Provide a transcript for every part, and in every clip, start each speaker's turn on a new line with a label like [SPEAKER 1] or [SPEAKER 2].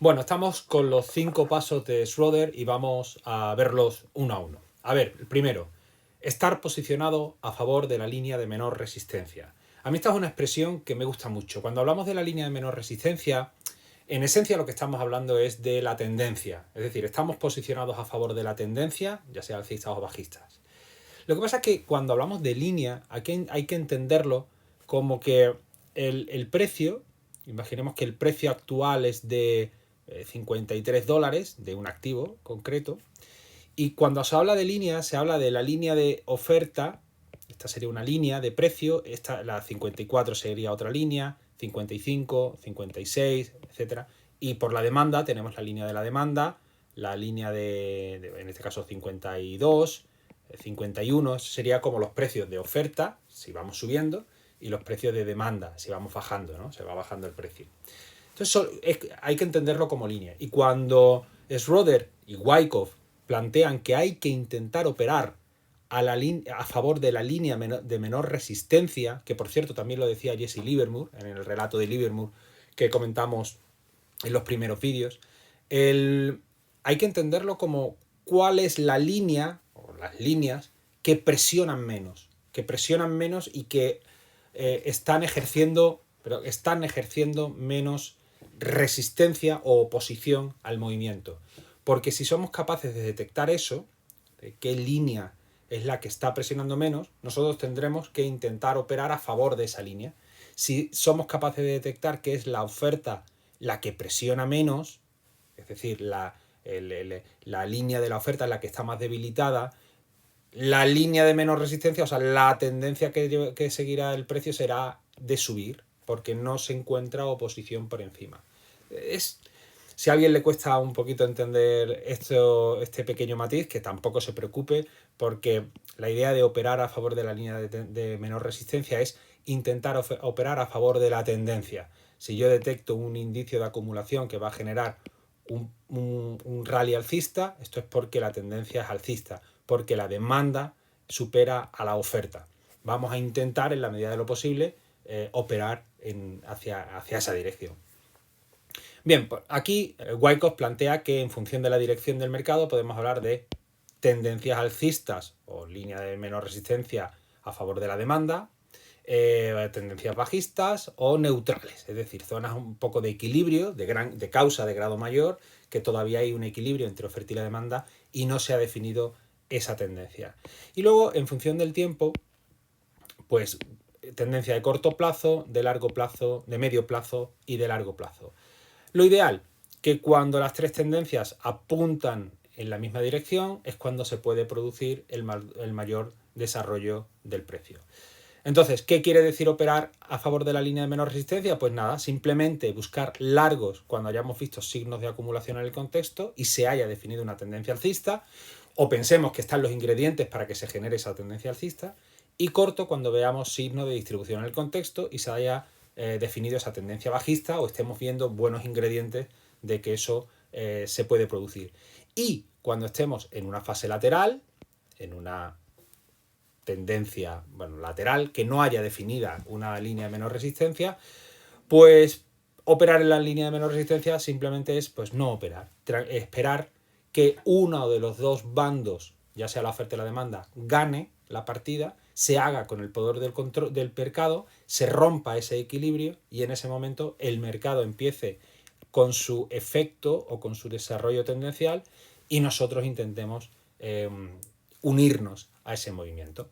[SPEAKER 1] Bueno, estamos con los 5 pasos de Schroeder y vamos a verlos uno a uno. A ver, el primero, estar posicionado a favor de la línea de menor resistencia. A mí esta es una expresión que me gusta mucho. Cuando hablamos de la línea de menor resistencia, en esencia lo que estamos hablando es de la tendencia. Es decir, estamos posicionados a favor de la tendencia, ya sea alcistas o bajistas. Lo que pasa es que cuando hablamos de línea, hay que entenderlo como que el precio, imaginemos que el precio actual es de $53 de un activo concreto, y cuando se habla de línea, se habla de la línea de oferta. Esta sería una línea de precio, la 54 sería otra línea, 55, 56, etcétera. Y por la demanda tenemos la línea de la demanda, la línea en este caso 52, 51, sería como los precios de oferta, si vamos subiendo, y los precios de demanda, si vamos bajando, ¿no? Se va bajando el precio. Entonces hay que entenderlo como línea. Y cuando Schroeder y Wyckoff plantean que hay que intentar operar a favor de la línea de menor resistencia, que por cierto también lo decía Jesse Livermore en el relato de Livermore que comentamos en los primeros vídeos, hay que entenderlo como cuál es la línea o las líneas que presionan menos y que están ejerciendo menos resistencia o oposición al movimiento. Porque si somos capaces de detectar eso, de qué línea es la que está presionando menos, nosotros tendremos que intentar operar a favor de esa línea. Si somos capaces de detectar que es la oferta la que presiona menos, es decir, la línea de la oferta es la que está más debilitada, la línea de menor resistencia, o sea, la tendencia que seguirá el precio será de subir, porque no se encuentra oposición por encima. Si a alguien le cuesta un poquito entender este pequeño matiz, que tampoco se preocupe, porque la idea de operar a favor de la línea de menor resistencia es intentar operar a favor de la tendencia. Si yo detecto un indicio de acumulación que va a generar un rally alcista, esto es porque la tendencia es alcista, porque la demanda supera a la oferta. Vamos a intentar, en la medida de lo posible, operar hacia esa dirección. Bien, pues aquí Wyckoff plantea que en función de la dirección del mercado podemos hablar de tendencias alcistas o línea de menor resistencia a favor de la demanda, tendencias bajistas o neutrales, es decir, zonas un poco de equilibrio, de causa de grado mayor, que todavía hay un equilibrio entre oferta y la demanda y no se ha definido esa tendencia. Y luego, en función del tiempo, pues tendencia de corto plazo, de largo plazo, de medio plazo y de largo plazo. Lo ideal, que cuando las tres tendencias apuntan en la misma dirección, es cuando se puede producir el mayor desarrollo del precio. Entonces, ¿qué quiere decir operar a favor de la línea de menor resistencia? Pues nada, simplemente buscar largos cuando hayamos visto signos de acumulación en el contexto y se haya definido una tendencia alcista, o pensemos que están los ingredientes para que se genere esa tendencia alcista, y corto cuando veamos signos de distribución en el contexto y se haya definido esa tendencia bajista o estemos viendo buenos ingredientes de que eso se puede producir. Y cuando estemos en una fase lateral, en una tendencia lateral, que no haya definida una línea de menor resistencia, pues operar en la línea de menor resistencia simplemente es pues no operar, esperar que uno de los dos bandos, ya sea la oferta y la demanda, gane la partida, se haga con el poder del control del mercado, se rompa ese equilibrio y en ese momento el mercado empiece con su efecto o con su desarrollo tendencial y nosotros intentemos unirnos a ese movimiento.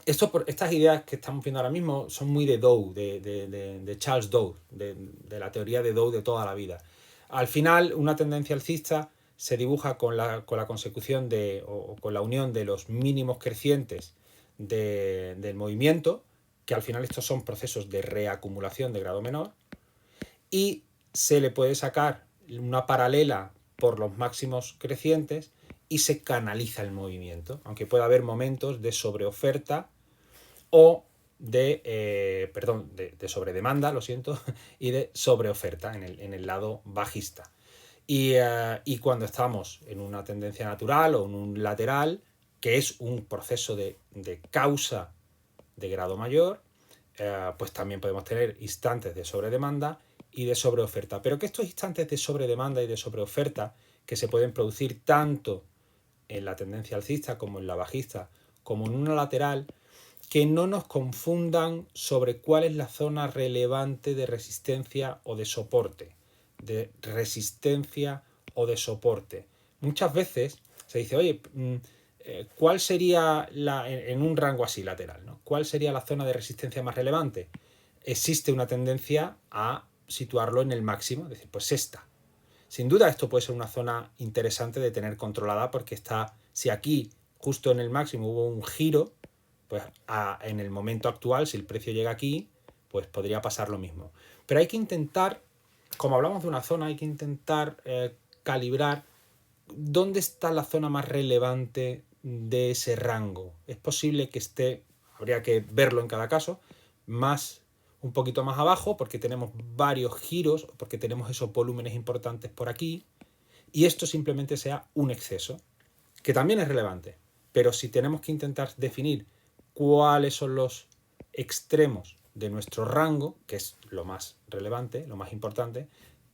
[SPEAKER 1] Estas ideas que estamos viendo ahora mismo son muy de Dow, de Charles Dow, de la teoría de Dow de toda la vida. Al final, una tendencia alcista se dibuja con la consecución o con la unión de los mínimos crecientes del movimiento, que al final estos son procesos de reacumulación de grado menor, y se le puede sacar una paralela por los máximos crecientes y se canaliza el movimiento, aunque pueda haber momentos de sobreoferta o de sobredemanda, lo siento, y de sobreoferta en el lado bajista. Y cuando estamos en una tendencia natural o en un lateral, que es un proceso de causa de grado mayor, pues también podemos tener instantes de sobredemanda y de sobreoferta. Pero que estos instantes de sobredemanda y de sobreoferta que se pueden producir tanto en la tendencia alcista como en la bajista, como en una lateral, que no nos confundan sobre cuál es la zona relevante de resistencia o de soporte. De resistencia o de soporte. Muchas veces se dice, oye, ¿cuál sería en un rango así lateral, ¿no? ¿Cuál sería la zona de resistencia más relevante? Existe una tendencia a situarlo en el máximo, es decir, pues esta. Sin duda esto puede ser una zona interesante de tener controlada porque está, si aquí justo en el máximo hubo un giro, pues en el momento actual, si el precio llega aquí, pues podría pasar lo mismo. Pero hay que intentar, como hablamos de una zona, hay que intentar calibrar dónde está la zona más relevante de ese rango. Es posible que esté, habría que verlo en cada caso, un poquito más abajo porque tenemos varios giros, porque tenemos esos volúmenes importantes por aquí, y esto simplemente sea un exceso, que también es relevante. Pero si tenemos que intentar definir cuáles son los extremos de nuestro rango, que es lo más relevante, lo más importante,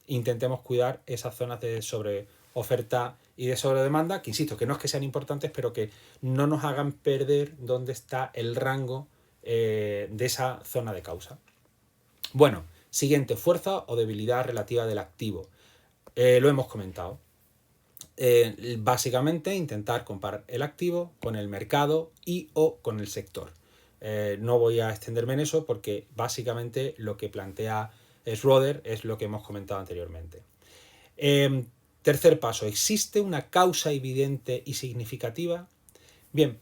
[SPEAKER 1] intentemos cuidar esas zonas de sobreoferta y de sobredemanda, que insisto, que no es que sean importantes, pero que no nos hagan perder dónde está el rango de esa zona de causa. Bueno, siguiente, fuerza o debilidad relativa del activo. Lo hemos comentado. Básicamente intentar comparar el activo con el mercado y o con el sector. No voy a extenderme en eso porque básicamente lo que plantea Schroeder es lo que hemos comentado anteriormente. Tercer paso, ¿existe una causa evidente y significativa? Bien,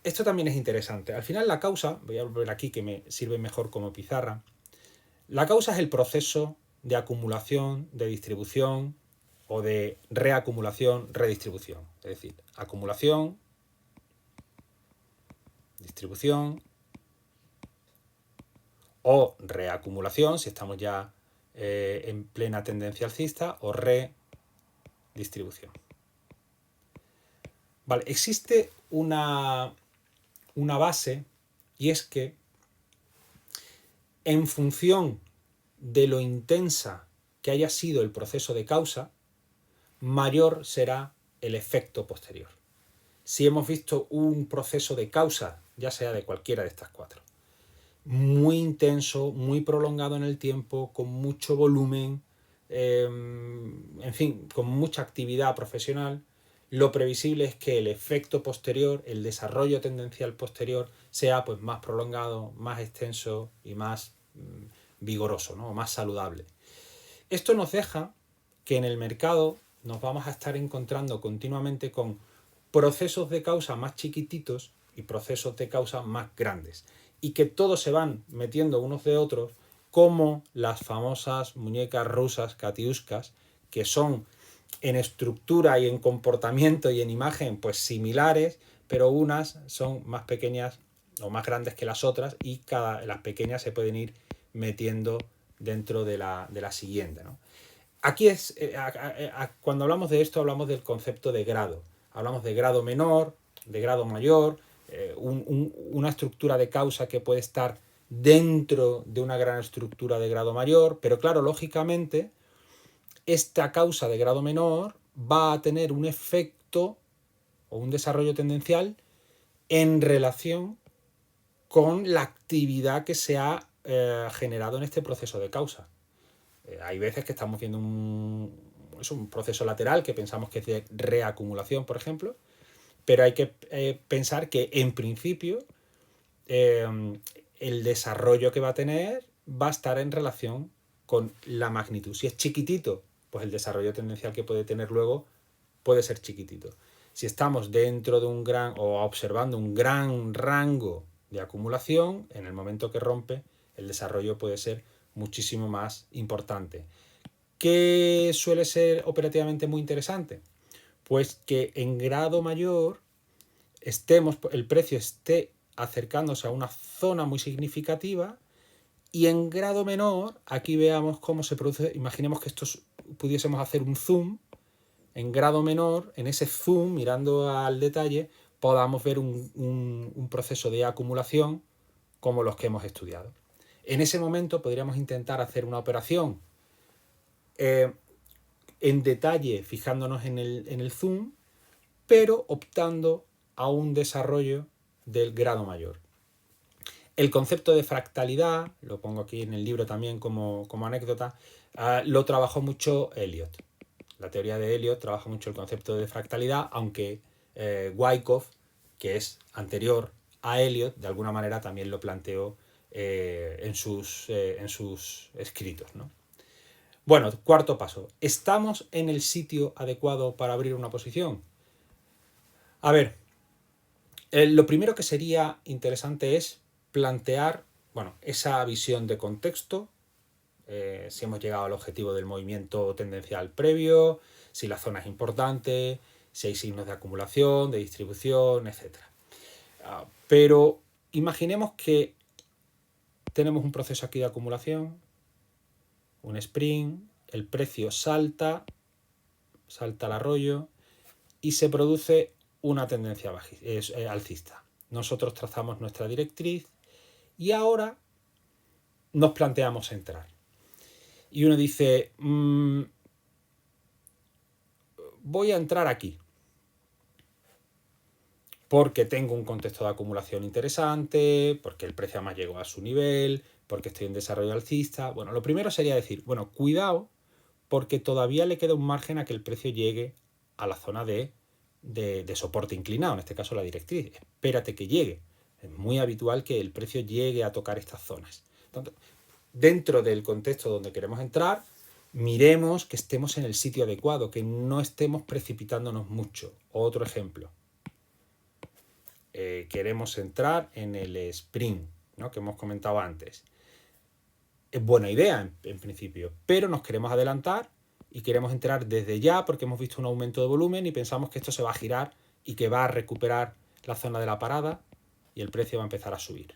[SPEAKER 1] esto también es interesante. Al final la causa, voy a volver aquí que me sirve mejor como pizarra, la causa es el proceso de acumulación, de distribución o de reacumulación, redistribución. Es decir, acumulación, distribución o reacumulación, si estamos ya en plena tendencia alcista, o redistribución. Vale, existe una base y es que en función de lo intensa que haya sido el proceso de causa, mayor será el efecto posterior. Si hemos visto un proceso de causa, ya sea de cualquiera de estas cuatro, muy intenso, muy prolongado en el tiempo, con mucho volumen, en fin, con mucha actividad profesional, lo previsible es que el efecto posterior, el desarrollo tendencial posterior, sea pues más prolongado, más extenso y más vigoroso, ¿no? O más saludable. Esto nos deja que en el mercado nos vamos a estar encontrando continuamente con procesos de causa más chiquititos y procesos de causa más grandes, y que todos se van metiendo unos de otros, como las famosas muñecas rusas katiuskas, que son en estructura y en comportamiento y en imagen pues similares, pero unas son más pequeñas o más grandes que las otras, y las pequeñas se pueden ir metiendo dentro de la siguiente, ¿no? Aquí es, cuando hablamos de esto, hablamos del concepto de grado. Hablamos de grado menor, de grado mayor, una estructura de causa que puede estar dentro de una gran estructura de grado mayor, pero claro, lógicamente, esta causa de grado menor va a tener un efecto o un desarrollo tendencial en relación con la actividad que se ha generado en este proceso de causa. Hay veces que estamos viendo un proceso lateral que pensamos que es de reacumulación, por ejemplo, pero hay que pensar que en principio el desarrollo que va a tener va a estar en relación con la magnitud. Si es chiquitito, pues el desarrollo tendencial que puede tener luego puede ser chiquitito. Si estamos dentro de un gran o observando un gran rango de acumulación, en el momento que rompe, el desarrollo puede ser muchísimo más importante. ¿Qué suele ser operativamente muy interesante? Pues que en grado mayor el precio esté acercándose a una zona muy significativa, y en grado menor, aquí veamos cómo se produce, imaginemos que pudiésemos hacer un zoom, en grado menor, en ese zoom, mirando al detalle, podamos ver un proceso de acumulación como los que hemos estudiado. En ese momento podríamos intentar hacer una operación en detalle, fijándonos en el zoom, pero optando a un desarrollo del grado mayor. El concepto de fractalidad, lo pongo aquí en el libro también como anécdota, lo trabajó mucho Elliot. La teoría de Elliot trabaja mucho el concepto de fractalidad, aunque Wyckoff, que es anterior a Elliot, de alguna manera también lo planteó en sus escritos, ¿no? Bueno, cuarto paso. ¿Estamos en el sitio adecuado para abrir una posición? A ver, lo primero que sería interesante es plantear, bueno, esa visión de contexto, si hemos llegado al objetivo del movimiento tendencial previo, si la zona es importante, si hay signos de acumulación, de distribución, etc. Pero imaginemos que tenemos un proceso aquí de acumulación, un sprint, el precio salta al arroyo y se produce una tendencia alcista. Nosotros trazamos nuestra directriz y ahora nos planteamos entrar. Y uno dice, voy a entrar aquí porque tengo un contexto de acumulación interesante, porque el precio además llegó a su nivel, porque estoy en desarrollo alcista. Bueno, lo primero sería decir, bueno, cuidado, porque todavía le queda un margen a que el precio llegue a la zona de soporte inclinado, en este caso la directriz. Espérate que llegue. Es muy habitual que el precio llegue a tocar estas zonas. Entonces, dentro del contexto donde queremos entrar, miremos que estemos en el sitio adecuado, que no estemos precipitándonos mucho. Otro ejemplo. Queremos entrar en el sprint, ¿no?, que hemos comentado antes. Es buena idea en principio, pero nos queremos adelantar y queremos entrar desde ya porque hemos visto un aumento de volumen y pensamos que esto se va a girar y que va a recuperar la zona de la parada y el precio va a empezar a subir.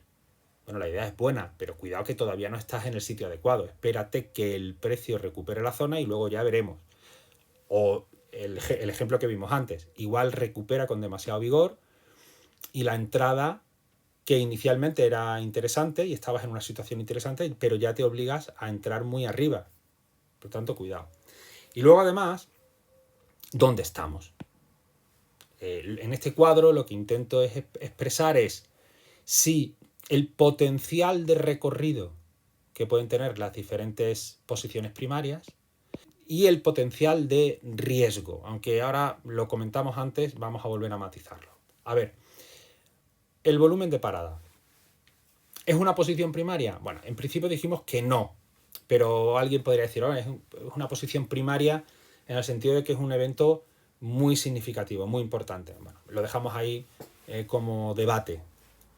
[SPEAKER 1] Bueno, la idea es buena, pero cuidado que todavía no estás en el sitio adecuado. Espérate que el precio recupere la zona y luego ya veremos. O el ejemplo que vimos antes, igual recupera con demasiado vigor y la entrada que inicialmente era interesante y estabas en una situación interesante, pero ya te obligas a entrar muy arriba. Por tanto, cuidado. Y luego además, ¿dónde estamos? En este cuadro lo que intento es expresar es si el potencial de recorrido que pueden tener las diferentes posiciones primarias y el potencial de riesgo, aunque ahora lo comentamos antes, vamos a volver a matizarlo. A ver, el volumen de parada. ¿Es una posición primaria? Bueno, en principio dijimos que no, pero alguien podría decir, oh, es una posición primaria en el sentido de que es un evento muy significativo, muy importante. Bueno, lo dejamos ahí como debate.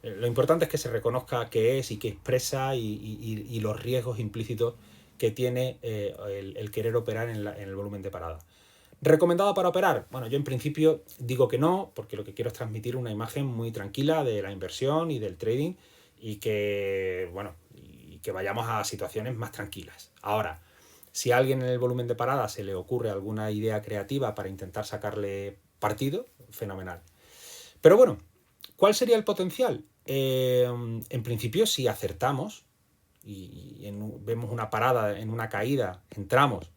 [SPEAKER 1] Lo importante es que se reconozca qué es y qué expresa y los riesgos implícitos que tiene el querer operar en el volumen de parada. ¿Recomendado para operar? Bueno, yo en principio digo que no, porque lo que quiero es transmitir una imagen muy tranquila de la inversión y del trading y que, bueno, y que vayamos a situaciones más tranquilas. Ahora, si a alguien en el volumen de parada se le ocurre alguna idea creativa para intentar sacarle partido, fenomenal. Pero bueno, ¿cuál sería el potencial? En principio, si acertamos y vemos una parada en una caída, entramos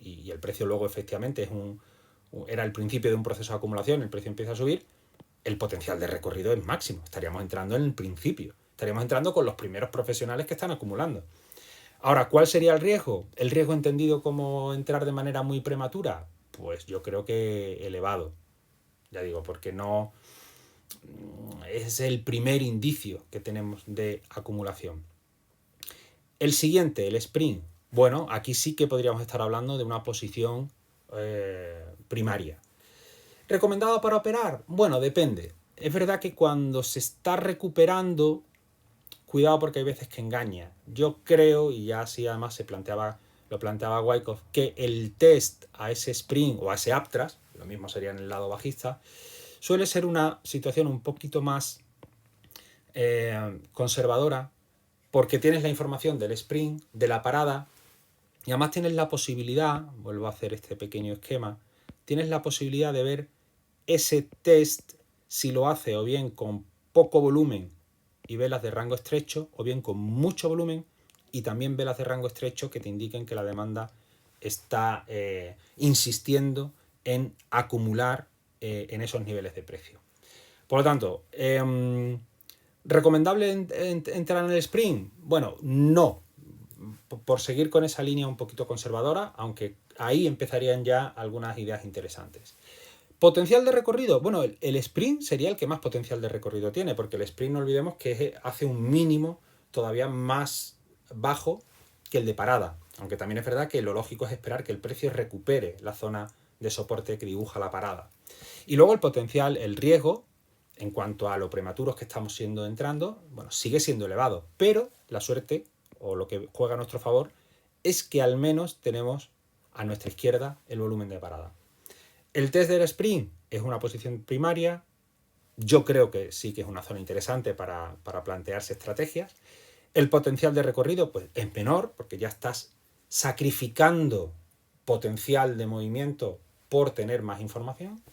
[SPEAKER 1] y el precio luego efectivamente era el principio de un proceso de acumulación, el precio empieza a subir, el potencial de recorrido es máximo. Estaríamos entrando en el principio. Estaríamos entrando con los primeros profesionales que están acumulando. Ahora, ¿cuál sería el riesgo? ¿El riesgo entendido como entrar de manera muy prematura? Pues yo creo que elevado. Ya digo, porque no es el primer indicio que tenemos de acumulación. El siguiente, el sprint. Bueno, aquí sí que podríamos estar hablando de una posición primaria. ¿Recomendado para operar? Bueno, depende. Es verdad que cuando se está recuperando, cuidado porque hay veces que engaña. Yo creo, y ya así además lo planteaba Wyckoff, que el test a ese sprint o a ese uptrust, lo mismo sería en el lado bajista, suele ser una situación un poquito más conservadora, porque tienes la información del sprint, de la parada, y además tienes la posibilidad, vuelvo a hacer este pequeño esquema, tienes la posibilidad de ver ese test si lo hace o bien con poco volumen y velas de rango estrecho, o bien con mucho volumen y también velas de rango estrecho que te indiquen que la demanda está insistiendo en acumular en esos niveles de precio. Por lo tanto, ¿recomendable entrar en el sprint? Bueno, no, por seguir con esa línea un poquito conservadora, aunque ahí empezarían ya algunas ideas interesantes. ¿Potencial de recorrido? Bueno, el sprint sería el que más potencial de recorrido tiene, porque el sprint no olvidemos que hace un mínimo todavía más bajo que el de parada, aunque también es verdad que lo lógico es esperar que el precio recupere la zona de soporte que dibuja la parada. Y luego el potencial, el riesgo, en cuanto a lo prematuros que estamos siendo entrando, bueno, sigue siendo elevado, pero la suerte, o lo que juega a nuestro favor, es que al menos tenemos a nuestra izquierda el volumen de parada. El test del sprint es una posición primaria. Yo creo que sí que es una zona interesante para plantearse estrategias. El potencial de recorrido pues, es menor, porque ya estás sacrificando potencial de movimiento por tener más información.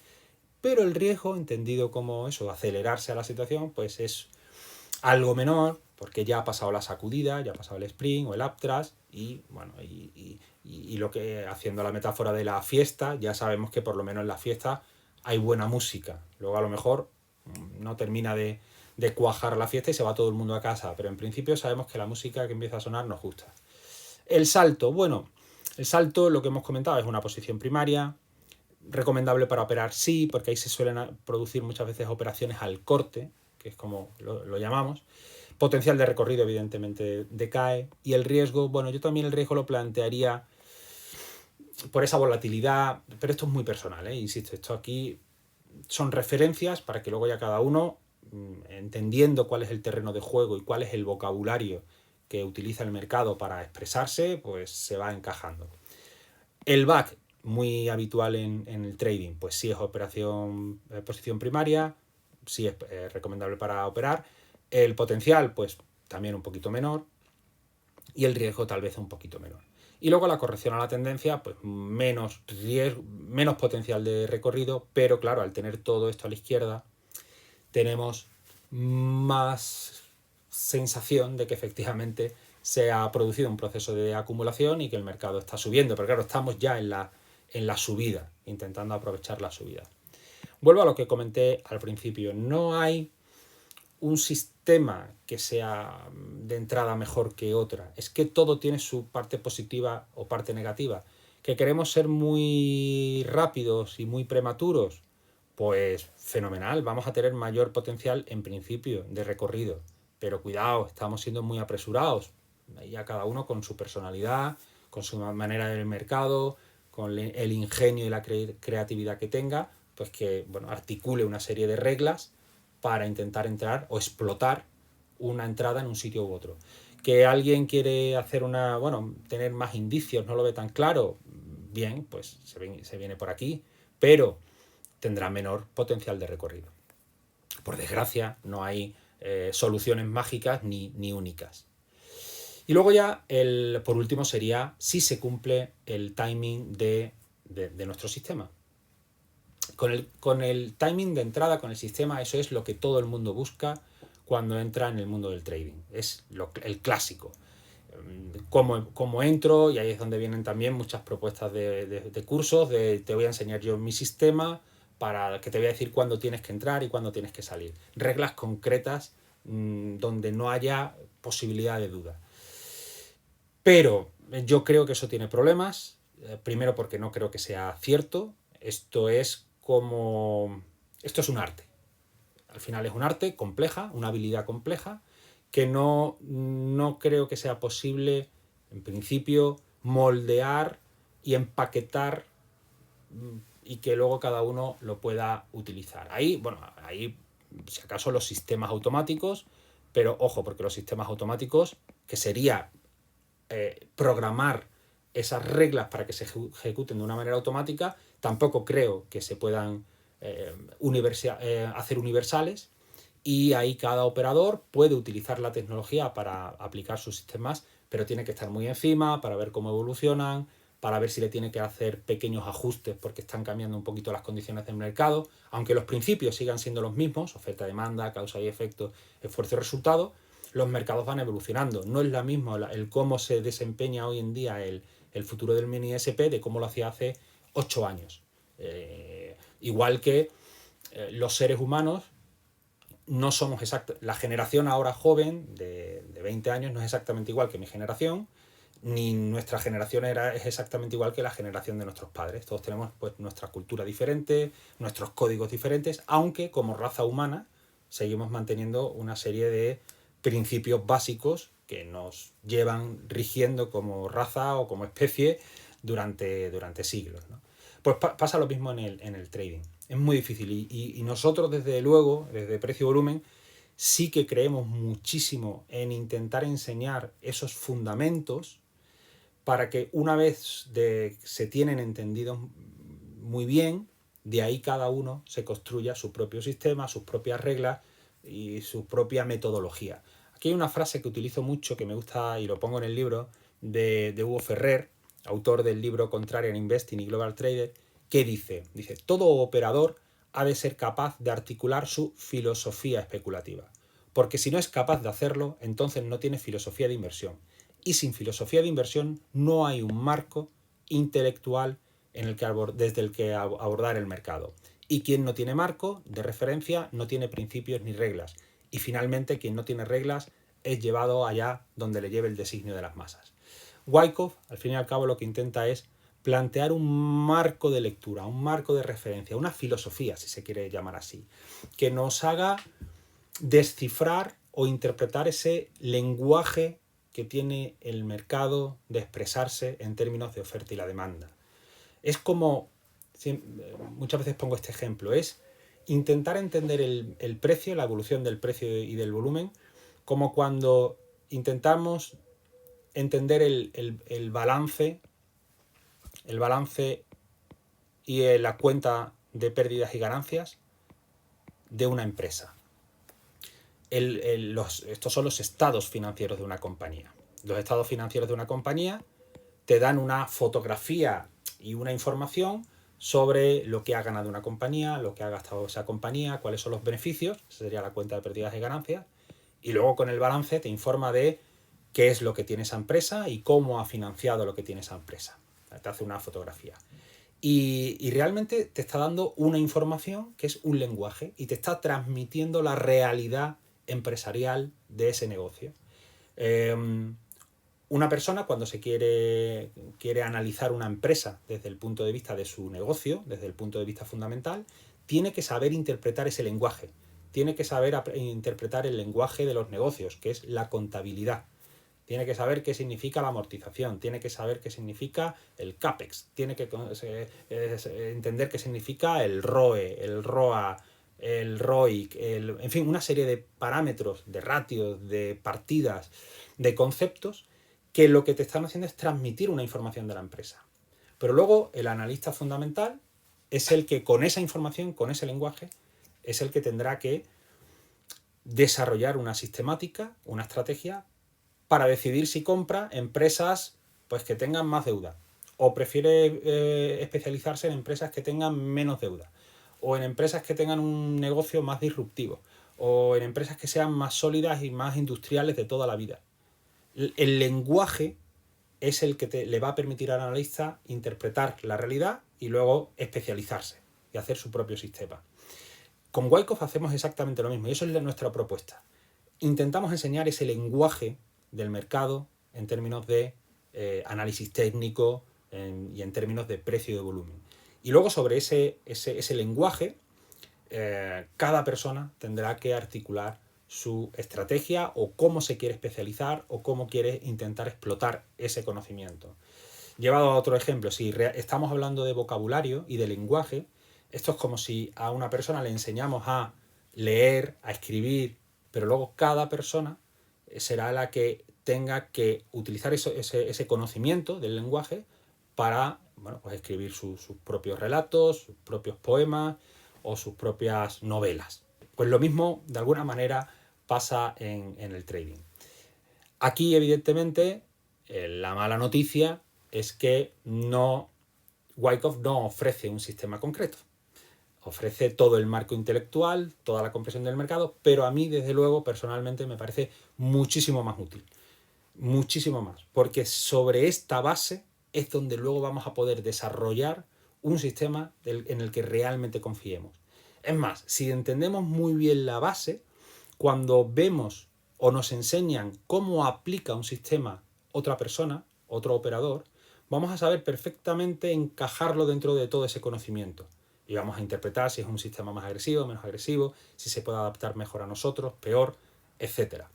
[SPEAKER 1] Pero el riesgo, entendido como eso, acelerarse a la situación, pues es algo menor, porque ya ha pasado la sacudida, ya ha pasado el sprint o el uptrust, y bueno, y lo que, haciendo la metáfora de la fiesta, ya sabemos que por lo menos en la fiesta hay buena música. Luego a lo mejor no termina de cuajar la fiesta y se va todo el mundo a casa, pero en principio sabemos que la música que empieza a sonar nos gusta. El salto, bueno, el salto, lo que hemos comentado, es una posición primaria. Recomendable para operar, sí, porque ahí se suelen producir muchas veces operaciones al corte, que es como lo llamamos. Potencial de recorrido, evidentemente, decae. Y el riesgo, bueno, yo también el riesgo lo plantearía por esa volatilidad, pero esto es muy personal, insisto, esto aquí son referencias para que luego ya cada uno, entendiendo cuál es el terreno de juego y cuál es el vocabulario que utiliza el mercado para expresarse, pues se va encajando. El back, muy habitual en el trading, pues sí es posición primaria, sí es recomendable para operar. El potencial, pues también un poquito menor. Y el riesgo tal vez un poquito menor. Y luego la corrección a la tendencia, pues menos riesgo, menos potencial de recorrido, pero claro, al tener todo esto a la izquierda, tenemos más sensación de que efectivamente se ha producido un proceso de acumulación y que el mercado está subiendo. Pero claro, estamos ya en la subida, intentando aprovechar la subida. Vuelvo a lo que comenté al principio. No hay un sistema que sea de entrada mejor que otra. Es que todo tiene su parte positiva o parte negativa. ¿Que queremos ser muy rápidos y muy prematuros? Pues fenomenal, vamos a tener mayor potencial en principio de recorrido. Pero cuidado, estamos siendo muy apresurados. Ya cada uno con su personalidad, con su manera de ver el mercado, con el ingenio y la creatividad que tenga, pues que bueno, articule una serie de reglas para intentar entrar o explotar una entrada en un sitio u otro. Que alguien quiere hacer tener más indicios, no lo ve tan claro, bien, pues se viene por aquí, pero tendrá menor potencial de recorrido. Por desgracia, no hay soluciones mágicas ni únicas. Y luego ya, por último, sería si se cumple el timing de nuestro sistema. Con el timing de entrada, con el sistema, eso es lo que todo el mundo busca cuando entra en el mundo del trading. Es el clásico. Cómo entro, y ahí es donde vienen también muchas propuestas de cursos, te voy a enseñar yo mi sistema, para que te voy a decir cuándo tienes que entrar y cuándo tienes que salir. Reglas concretas donde no haya posibilidad de duda. Pero yo creo que eso tiene problemas. Primero porque no creo que sea cierto. Esto es un arte. Al final es un arte compleja, una habilidad compleja, que no creo que sea posible, en principio, moldear y empaquetar y que luego cada uno lo pueda utilizar. Ahí, si acaso los sistemas automáticos, pero ojo, porque los sistemas automáticos, que sería programar esas reglas para que se ejecuten de una manera automática, tampoco creo que se puedan hacer universales, y ahí cada operador puede utilizar la tecnología para aplicar sus sistemas, pero tiene que estar muy encima para ver cómo evolucionan, para ver si le tiene que hacer pequeños ajustes porque están cambiando un poquito las condiciones del mercado, aunque los principios sigan siendo los mismos, oferta-demanda, causa y efecto, esfuerzo y resultado, los mercados van evolucionando. No es la misma el cómo se desempeña hoy en día el futuro del mini SP de cómo lo hacía hace 8 años. Igual que los seres humanos no somos exactos. La generación ahora joven de 20 años no es exactamente igual que mi generación, ni nuestra generación es exactamente igual que la generación de nuestros padres. Todos tenemos pues nuestra cultura diferente, nuestros códigos diferentes, aunque como raza humana seguimos manteniendo una serie de principios básicos que nos llevan rigiendo como raza o como especie durante siglos, ¿no? Pues pasa lo mismo en el trading. Es muy difícil y nosotros desde luego, desde Precio Volumen, sí que creemos muchísimo en intentar enseñar esos fundamentos para que una vez se tienen entendidos muy bien, de ahí cada uno se construya su propio sistema, sus propias reglas y su propia metodología. Aquí hay una frase que utilizo mucho, que me gusta y lo pongo en el libro, de Hugo Ferrer, autor del libro Contrarian Investing y Global Trader, que dice, todo operador ha de ser capaz de articular su filosofía especulativa, porque si no es capaz de hacerlo, entonces no tiene filosofía de inversión. Y sin filosofía de inversión no hay un marco intelectual desde el que abordar el mercado. Y quien no tiene marco de referencia no tiene principios ni reglas. Y finalmente quien no tiene reglas es llevado allá donde le lleve el designio de las masas. Wyckoff, al fin y al cabo, lo que intenta es plantear un marco de lectura, un marco de referencia, una filosofía, si se quiere llamar así, que nos haga descifrar o interpretar ese lenguaje que tiene el mercado de expresarse en términos de oferta y la demanda. Es como, muchas veces pongo este ejemplo, es intentar entender el precio, la evolución del precio y del volumen, como cuando intentamos entender el balance y la cuenta de pérdidas y ganancias de una empresa. Estos son los estados financieros de una compañía. Los estados financieros de una compañía te dan una fotografía y una información sobre lo que ha ganado una compañía, lo que ha gastado esa compañía, cuáles son los beneficios, esa sería la cuenta de pérdidas y ganancias, y luego con el balance te informa de qué es lo que tiene esa empresa y cómo ha financiado lo que tiene esa empresa. Te hace una fotografía. Y realmente te está dando una información que es un lenguaje y te está transmitiendo la realidad empresarial de ese negocio. Una persona cuando se quiere analizar una empresa desde el punto de vista de su negocio, desde el punto de vista fundamental, tiene que saber interpretar ese lenguaje, tiene que saber interpretar el lenguaje de los negocios, que es la contabilidad. Tiene que saber qué significa la amortización, tiene que saber qué significa el CAPEX, tiene que entender qué significa el ROE, el ROA, el ROIC, en fin, una serie de parámetros, de ratios, de partidas, de conceptos que lo que te están haciendo es transmitir una información de la empresa. Pero luego el analista fundamental es el que con esa información, con ese lenguaje, es el que tendrá que desarrollar una sistemática, una estrategia para decidir si compra empresas pues, que tengan más deuda o prefiere especializarse en empresas que tengan menos deuda o en empresas que tengan un negocio más disruptivo o en empresas que sean más sólidas y más industriales de toda la vida. El lenguaje es el que le va a permitir al analista interpretar la realidad y luego especializarse y hacer su propio sistema. Con Wyckoff hacemos exactamente lo mismo y eso es nuestra propuesta. Intentamos enseñar ese lenguaje del mercado en términos de análisis técnico y en términos de precio y de volumen. Y luego sobre ese lenguaje, cada persona tendrá que articular su estrategia o cómo se quiere especializar o cómo quiere intentar explotar ese conocimiento. Llevado a otro ejemplo, si estamos hablando de vocabulario y de lenguaje, esto es como si a una persona le enseñamos a leer, a escribir, pero luego cada persona será la que tenga que utilizar ese conocimiento del lenguaje para pues escribir sus propios relatos, sus propios poemas o sus propias novelas. Pues lo mismo, de alguna manera, pasa en el trading. Aquí, evidentemente, la mala noticia es que Wyckoff no ofrece un sistema concreto. Ofrece todo el marco intelectual, toda la comprensión del mercado, pero a mí, desde luego, personalmente me parece muchísimo más útil. Muchísimo más. Porque sobre esta base es donde luego vamos a poder desarrollar un sistema en el que realmente confiemos. Es más, si entendemos muy bien la base, cuando vemos o nos enseñan cómo aplica un sistema otra persona, otro operador, vamos a saber perfectamente encajarlo dentro de todo ese conocimiento. Y vamos a interpretar si es un sistema más agresivo, menos agresivo, si se puede adaptar mejor a nosotros, peor, etc.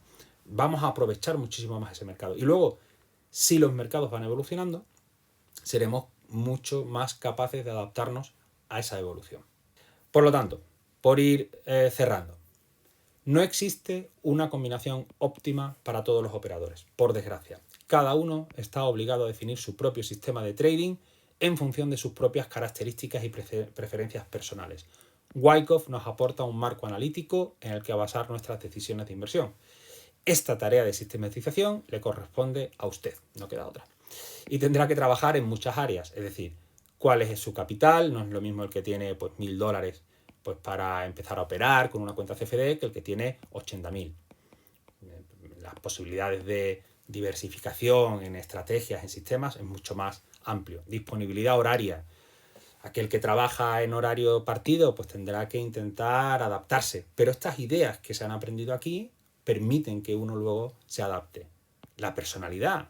[SPEAKER 1] Vamos a aprovechar muchísimo más ese mercado. Y luego, si los mercados van evolucionando, seremos mucho más capaces de adaptarnos a esa evolución. Por lo tanto, por ir cerrando, no existe una combinación óptima para todos los operadores, por desgracia. Cada uno está obligado a definir su propio sistema de trading en función de sus propias características y preferencias personales. Wyckoff nos aporta un marco analítico en el que basar nuestras decisiones de inversión. Esta tarea de sistematización le corresponde a usted, no queda otra. Y tendrá que trabajar en muchas áreas, es decir, cuál es su capital, no es lo mismo el que tiene pues, $1.000 pues, para empezar a operar con una cuenta CFD que el que tiene 80.000. Las posibilidades de diversificación en estrategias, en sistemas, es mucho más amplio. Disponibilidad horaria. Aquel que trabaja en horario partido pues tendrá que intentar adaptarse. Pero estas ideas que se han aprendido aquí permiten que uno luego se adapte. La personalidad.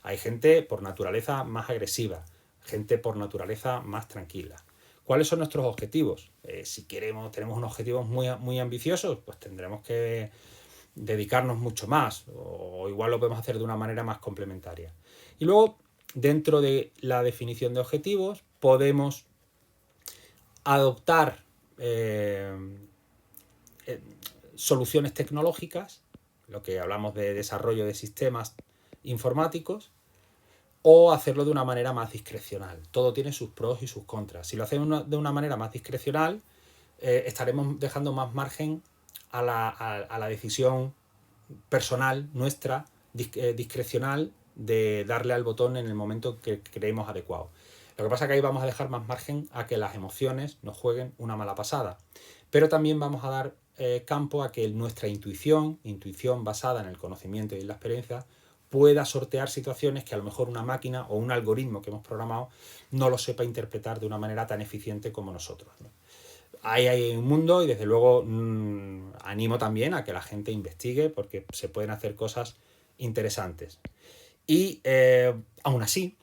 [SPEAKER 1] Hay gente por naturaleza más agresiva, gente por naturaleza más tranquila. ¿Cuáles son nuestros objetivos? Si tenemos unos objetivos muy ambiciosos, pues tendremos que dedicarnos mucho más, o igual lo podemos hacer de una manera más complementaria. Y luego, dentro de la definición de objetivos, podemos adoptar soluciones tecnológicas, lo que hablamos de desarrollo de sistemas informáticos, o hacerlo de una manera más discrecional. Todo tiene sus pros y sus contras. Si lo hacemos de una manera más discrecional, estaremos dejando más margen a la decisión personal nuestra, discrecional, de darle al botón en el momento que creemos adecuado. Lo que pasa es que ahí vamos a dejar más margen a que las emociones nos jueguen una mala pasada. Pero también vamos a dar campo a que nuestra intuición basada en el conocimiento y en la experiencia, pueda sortear situaciones que a lo mejor una máquina o un algoritmo que hemos programado no lo sepa interpretar de una manera tan eficiente como nosotros, ¿no? Ahí hay un mundo y desde luego animo también a que la gente investigue porque se pueden hacer cosas interesantes. Y aún así,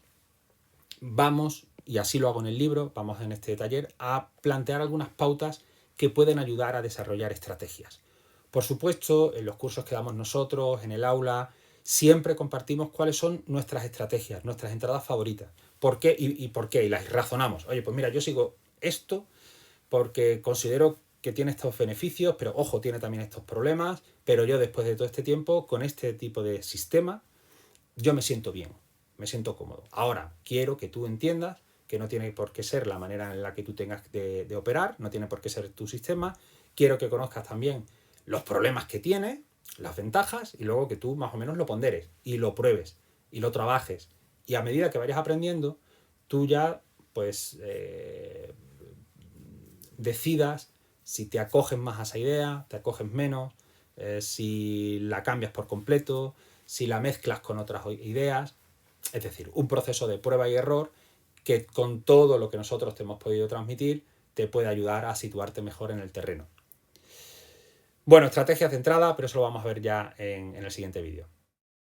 [SPEAKER 1] vamos, y así lo hago en el libro, vamos en este taller, a plantear algunas pautas que pueden ayudar a desarrollar estrategias. Por supuesto, en los cursos que damos nosotros, en el aula, siempre compartimos cuáles son nuestras estrategias, nuestras entradas favoritas. ¿Por qué? ¿Y por qué? Y las razonamos. Oye, pues mira, yo sigo esto porque considero que tiene estos beneficios, pero ojo, tiene también estos problemas, pero yo después de todo este tiempo, con este tipo de sistema, yo me siento bien, me siento cómodo. Ahora, quiero que tú entiendas que no tiene por qué ser la manera en la que tú tengas de operar, no tiene por qué ser tu sistema. Quiero que conozcas también los problemas que tiene, las ventajas, y luego que tú más o menos lo ponderes y lo pruebes y lo trabajes. Y a medida que vayas aprendiendo, tú ya pues decidas si te acoges más a esa idea, te acoges menos, si la cambias por completo, si la mezclas con otras ideas. Es decir, un proceso de prueba y error que con todo lo que nosotros te hemos podido transmitir te puede ayudar a situarte mejor en el terreno. Bueno, estrategia centrada, pero eso lo vamos a ver ya en el siguiente vídeo.